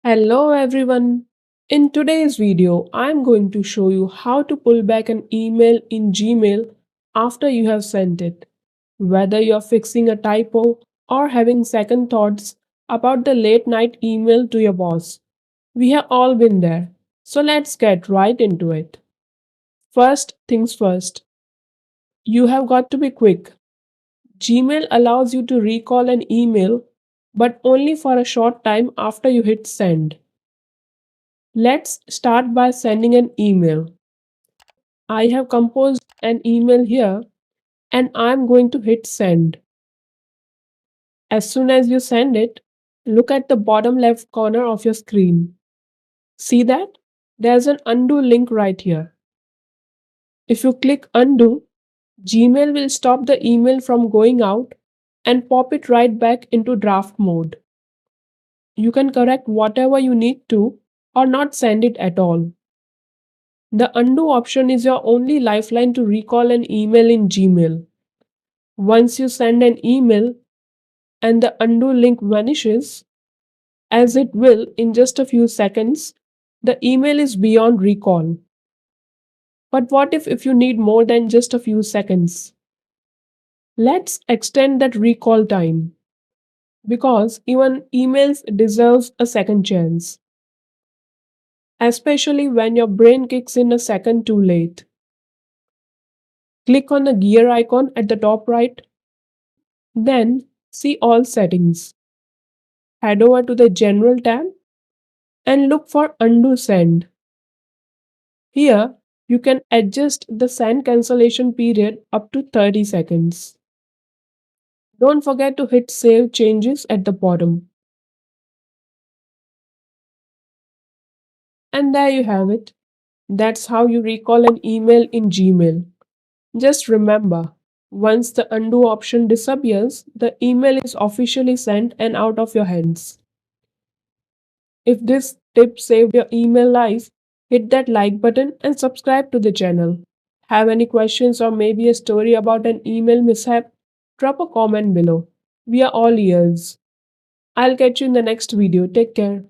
Hello everyone. In today's video, I'm going to show you how to pull back an email in Gmail after you have sent it. Whether you're fixing a typo or having second thoughts about the late night email to your boss, we have all been there. So let's get right into it. First things first, you have got to be quick. Gmail allows you to recall an email, but only for a short time after you hit send. Let's start by sending an email. I have composed an email here and I'm going to hit send. As soon as you send it, look at the bottom left corner of your screen. See that? There's an undo link right here. If you click undo, Gmail will stop the email from going out and pop it right back into draft mode. You can correct whatever you need to or not send it at all. The undo option is your only lifeline to recall an email in Gmail. Once you send an email and the undo link vanishes, as it will in just a few seconds, the email is beyond recall. But what if you need more than just a few seconds? Let's extend that recall time because even emails deserves a second chance, especially when your brain kicks in a second too late. Click on the gear icon at the top right, then see all settings. Head over to the General tab and look for Undo Send. Here, you can adjust the send cancellation period up to 30 seconds. Don't forget to hit Save Changes at the bottom. And there you have it. That's how you recall an email in Gmail. Just remember, once the undo option disappears, the email is officially sent and out of your hands. If this tip saved your email life, hit that like button and subscribe to the channel. Have any questions or maybe a story about an email mishap? Drop a comment below. We are all ears. I'll catch you in the next video. Take care.